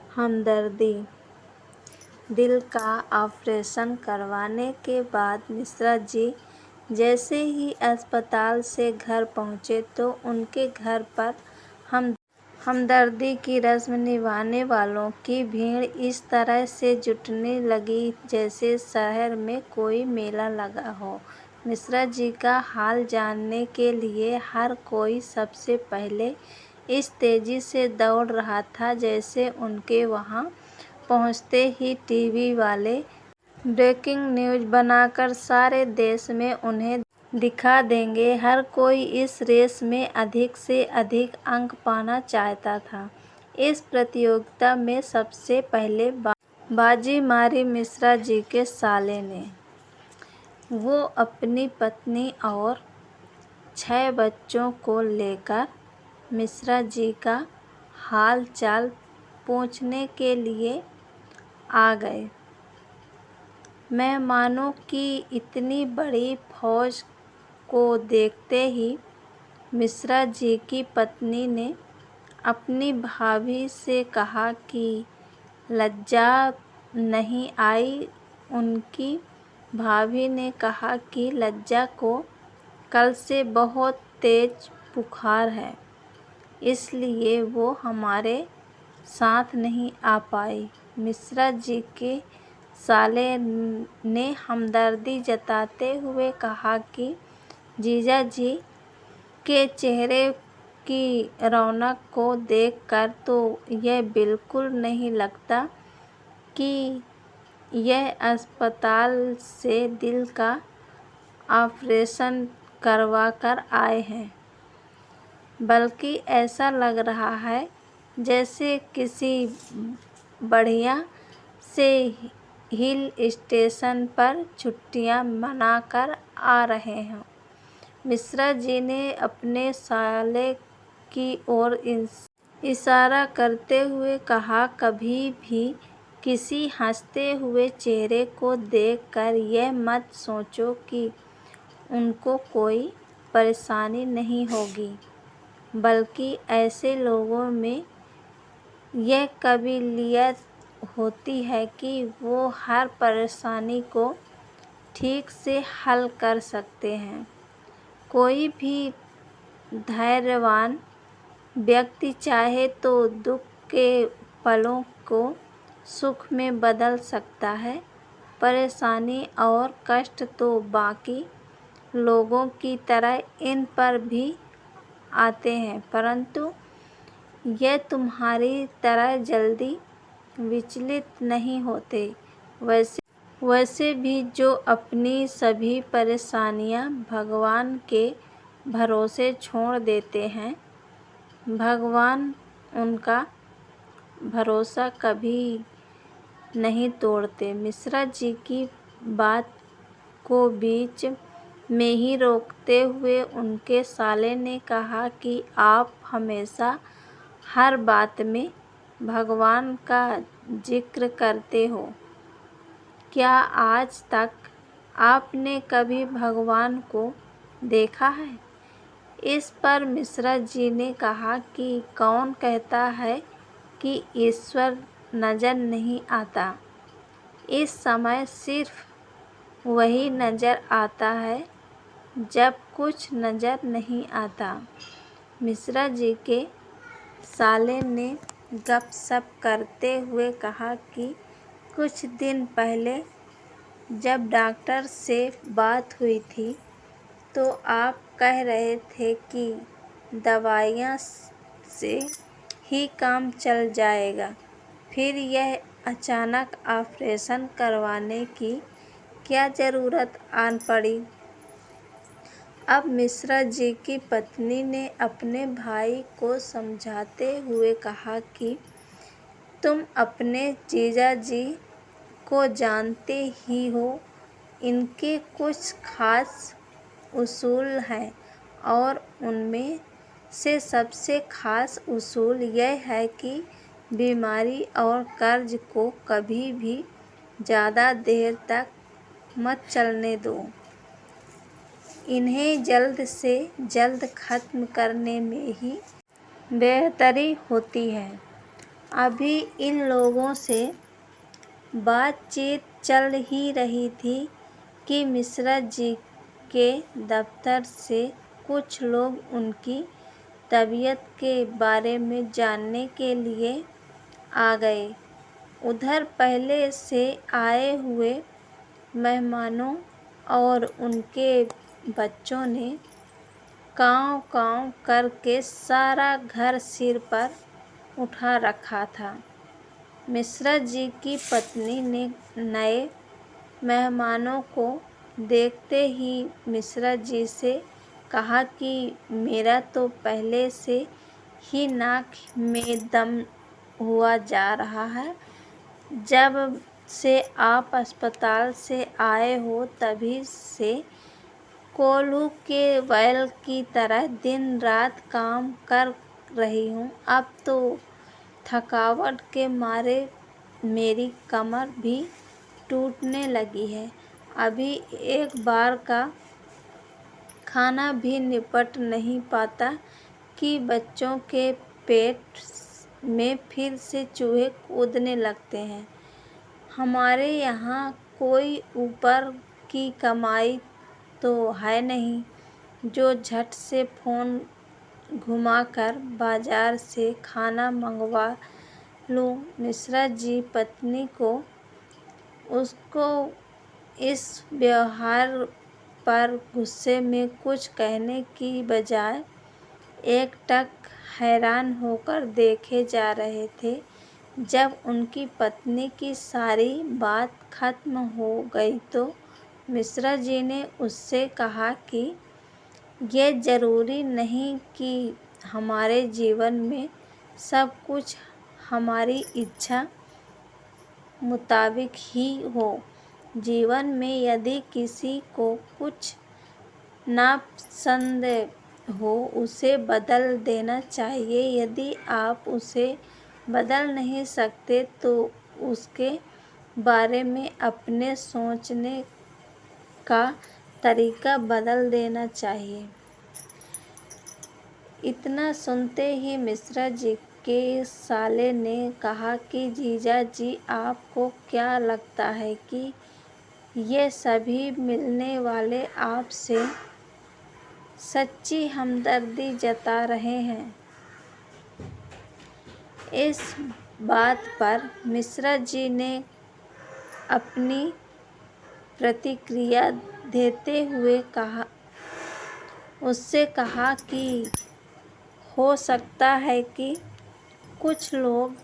हमदर्दी। दिल का ऑपरेशन करवाने के बाद मिश्रा जी जैसे ही अस्पताल से घर पहुंचे तो उनके घर पर हमदर्दी की रस्म निभाने वालों की भीड़ इस तरह से जुटने लगी जैसे शहर में कोई मेला लगा हो। मिश्रा जी का हाल जानने के लिए हर कोई सबसे पहले इस तेजी से दौड़ रहा था जैसे उनके वहां पहुंचते ही टीवी वाले ब्रेकिंग न्यूज बनाकर सारे देश में उन्हें दिखा देंगे। हर कोई इस रेस में अधिक से अधिक अंक पाना चाहता था। इस प्रतियोगिता में सबसे पहले बाजी मारी मिश्रा जी के साले ने। वो अपनी पत्नी और 6 बच्चों को लेकर मिश्रा जी का हाल चाल पूछने के लिए आ गए। मेहमानों की इतनी बड़ी फौज को देखते ही मिश्रा जी की पत्नी ने अपनी भाभी से कहा कि लज्जा नहीं आई। उनकी भाभी ने कहा कि लज्जा को कल से बहुत तेज बुखार है, इसलिए वो हमारे साथ नहीं आ पाई। मिश्रा जी के साले ने हमदर्दी जताते हुए कहा कि जीजा जी के चेहरे की रौनक को देखकर तो यह बिल्कुल नहीं लगता कि यह अस्पताल से दिल का ऑपरेशन करवा कर आए हैं, बल्कि ऐसा लग रहा है जैसे किसी बढ़िया से हिल स्टेशन पर छुट्टियां मनाकर आ रहे हों। मिश्रा जी ने अपने साले की ओर इशारा करते हुए कहा, कभी भी किसी हंसते हुए चेहरे को देखकर यह मत सोचो कि उनको कोई परेशानी नहीं होगी, बल्कि ऐसे लोगों में यह काबिलियत होती है कि वो हर परेशानी को ठीक से हल कर सकते हैं। कोई भी धैर्यवान व्यक्ति चाहे तो दुख के पलों को सुख में बदल सकता है। परेशानी और कष्ट तो बाकी लोगों की तरह इन पर भी आते हैं, परंतु ये तुम्हारी तरह जल्दी विचलित नहीं होते। वैसे भी जो अपनी सभी परेशानियां भगवान के भरोसे छोड़ देते हैं, भगवान उनका भरोसा कभी नहीं तोड़ते। मिश्रा जी की बात को बीच में ही रोकते हुए उनके साले ने कहा कि आप हमेशा हर बात में भगवान का जिक्र करते हो, क्या आज तक आपने कभी भगवान को देखा है? इस पर मिश्रा जी ने कहा कि कौन कहता है कि ईश्वर नजर नहीं आता। इस समय सिर्फ वही नजर आता है जब कुछ नजर नहीं आता। मिश्रा जी के साले ने गपशप करते हुए कहा कि कुछ दिन पहले जब डॉक्टर से बात हुई थी तो आप कह रहे थे कि दवाइयाँ से ही काम चल जाएगा, फिर यह अचानक ऑपरेशन करवाने की क्या ज़रूरत आन पड़ी? अब मिश्रा जी की पत्नी ने अपने भाई को समझाते हुए कहा कि तुम अपने जीजा जी को जानते ही हो, इनके कुछ खास उसूल हैं और उनमें से सबसे खास उसूल यह है कि बीमारी और कर्ज को कभी भी ज़्यादा देर तक मत चलने दो। इन्हें जल्द से जल्द खत्म करने में ही बेहतरी होती है। अभी इन लोगों से बातचीत चल ही रही थी कि मिश्रा जी के दफ्तर से कुछ लोग उनकी तबीयत के बारे में जानने के लिए आ गए। उधर पहले से आए हुए मेहमानों और उनके बच्चों ने काँव-काँव करके सारा घर सिर पर उठा रखा था। मिश्रा जी की पत्नी ने नए मेहमानों को देखते ही मिश्रा जी से कहा कि मेरा तो पहले से ही नाक में दम हुआ जा रहा है। जब से आप अस्पताल से आए हो तभी से कोल्हू के बैल की तरह दिन रात काम कर रही हूँ। अब तो थकावट के मारे मेरी कमर भी टूटने लगी है। अभी एक बार का खाना भी निपट नहीं पाता कि बच्चों के पेट में फिर से चूहे कूदने लगते हैं। हमारे यहाँ कोई ऊपर की कमाई तो है नहीं जो झट से फ़ोन घुमाकर बाज़ार से खाना मंगवा लूँ। मिश्रा जी पत्नी को उसको इस व्यवहार पर गुस्से में कुछ कहने की बजाय एकटक हैरान होकर देखे जा रहे थे। जब उनकी पत्नी की सारी बात खत्म हो गई तो मिश्रा जी ने उससे कहा कि ये ज़रूरी नहीं कि हमारे जीवन में सब कुछ हमारी इच्छा मुताबिक ही हो। जीवन में यदि किसी को कुछ नापसंद हो उसे बदल देना चाहिए। यदि आप उसे बदल नहीं सकते तो उसके बारे में अपने सोचने का तरीका बदल देना चाहिए। इतना सुनते ही मिश्रा जी के साले ने कहा कि जीजा जी आपको क्या लगता है कि ये सभी मिलने वाले आपसे सच्ची हमदर्दी जता रहे हैं? इस बात पर मिश्रा जी ने अपनी प्रतिक्रिया देते हुए उससे कहा कि हो सकता है कि कुछ लोग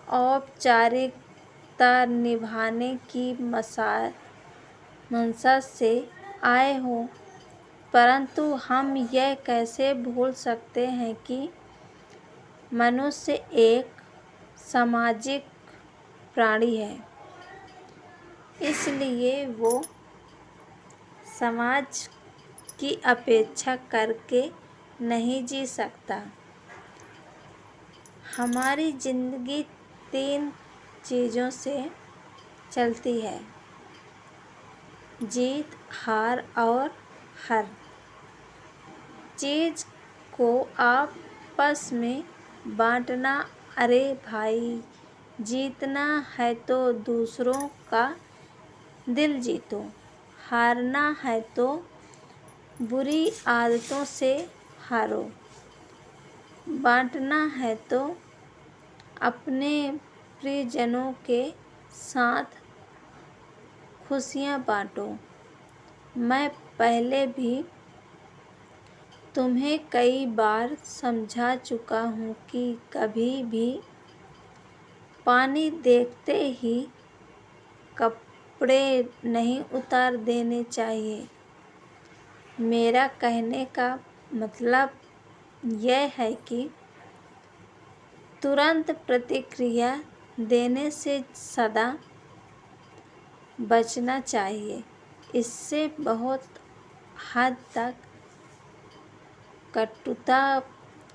औपचारिकता निभाने की मंशा से आए हों, परंतु हम यह कैसे भूल सकते हैं कि मनुष्य एक सामाजिक प्राणी है, इसलिए वो समाज की अपेक्षा करके नहीं जी सकता। हमारी जिंदगी 3 चीज़ों से चलती है: जीत, हार और हर चीज़ को आपस में बांटना। अरे भाई, जीतना है तो दूसरों का दिल जीतो, हारना है तो बुरी आदतों से हारो, बांटना है तो अपने प्रियजनों के साथ खुशियाँ बाँटो। मैं पहले भी तुम्हें कई बार समझा चुका हूँ कि कभी भी पानी देखते ही कपड़े नहीं उतार देने चाहिए। मेरा कहने का मतलब यह है कि तुरंत प्रतिक्रिया देने से सदा बचना चाहिए। इससे बहुत हद तक कटुता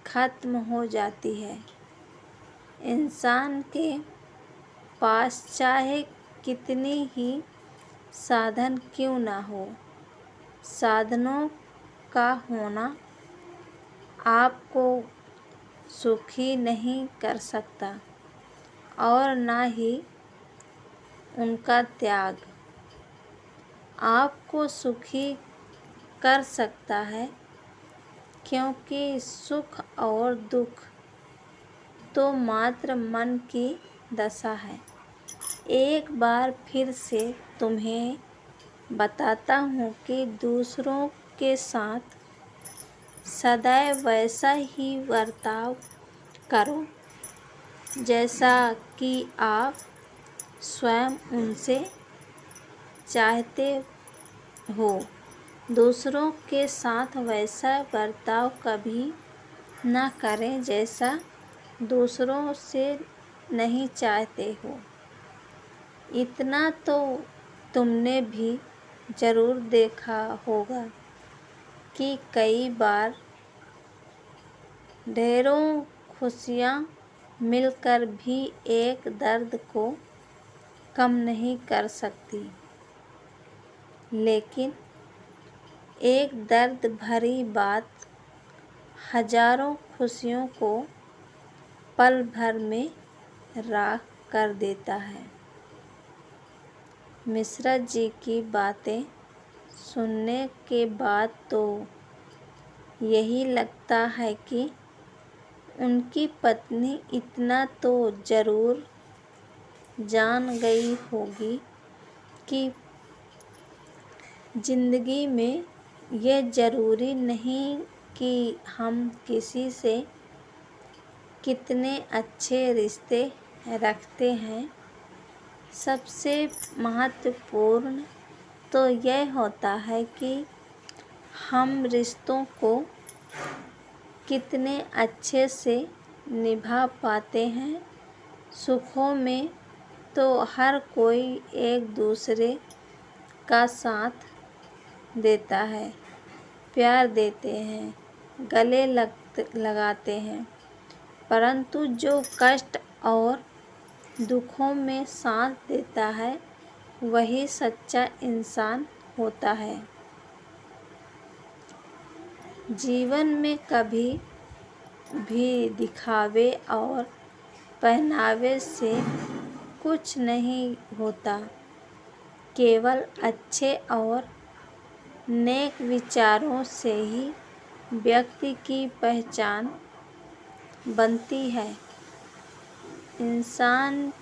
खत्म हो जाती है। इंसान के पास चाहे कितनी ही साधन क्यों ना हो, साधनों का होना आपको सुखी नहीं कर सकता और ना ही उनका त्याग आपको सुखी कर सकता है, क्योंकि सुख और दुख तो मात्र मन की दशा है। एक बार फिर से तुम्हें बताता हूँ कि दूसरों के साथ सदैव वैसा ही बर्ताव करो जैसा कि आप स्वयं उनसे चाहते हो। दूसरों के साथ वैसा बर्ताव कभी न करें जैसा दूसरों से नहीं चाहते हो। इतना तो तुमने भी जरूर देखा होगा कि कई बार ढेरों खुशियाँ मिलकर भी एक दर्द को कम नहीं कर सकती, लेकिन एक दर्द भरी बात हजारों खुशियों को पल भर में राख कर देता है। मिश्रा जी की बातें सुनने के बाद तो यही लगता है कि उनकी पत्नी इतना तो जरूर जान गई होगी कि जिंदगी में यह जरूरी नहीं कि हम किसी से कितने अच्छे रिश्ते रखते हैं, सबसे महत्वपूर्ण तो यह होता है कि हम रिश्तों को कितने अच्छे से निभा पाते हैं। सुखों में तो हर कोई एक दूसरे का साथ देता है, प्यार देते हैं, गले लगाते हैं, परंतु जो कष्ट और दुखों में साथ देता है वही सच्चा इंसान होता है। जीवन में कभी भी दिखावे और पहनावे से कुछ नहीं होता, केवल अच्छे और नेक विचारों से ही व्यक्ति की पहचान बनती है। इंसान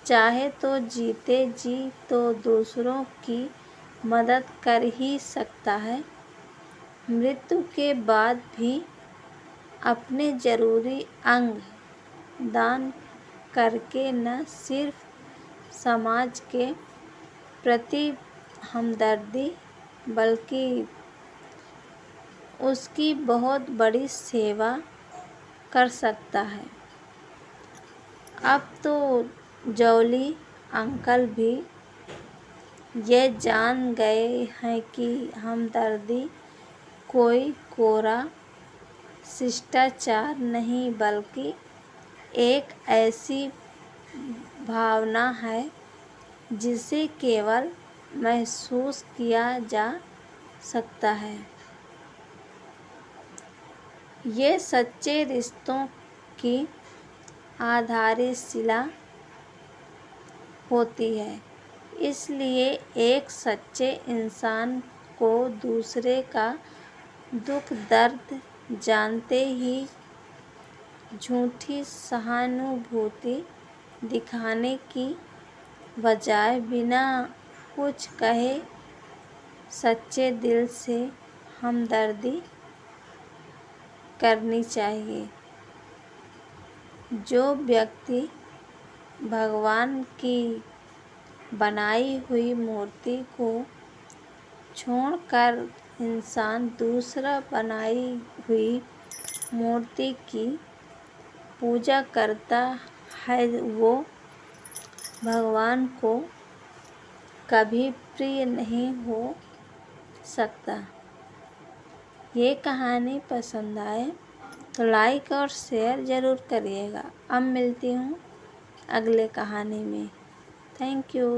चाहे तो जीते जी तो दूसरों की मदद कर ही सकता है, मृत्यु के बाद भी अपने जरूरी अंग दान करके न सिर्फ समाज के प्रति हमदर्दी बल्कि उसकी बहुत बड़ी सेवा कर सकता है। अब तो जौली अंकल भी ये जान गए हैं कि हमदर्दी कोई कोरा शिष्टाचार नहीं बल्कि एक ऐसी भावना है जिसे केवल महसूस किया जा सकता है। ये सच्चे रिश्तों की आधारशिला होती है। इसलिए एक सच्चे इंसान को दूसरे का दुख दर्द जानते ही झूठी सहानुभूति दिखाने की बजाय बिना कुछ कहे सच्चे दिल से हमदर्दी करनी चाहिए। जो व्यक्ति भगवान की बनाई हुई मूर्ति को छोड़कर इंसान दूसरा बनाई हुई मूर्ति की पूजा करता है वो भगवान को कभी प्रिय नहीं हो सकता। ये कहानी पसंद आए तो लाइक और शेयर ज़रूर करिएगा। अब मिलती हूँ अगले कहानी में। Thank you.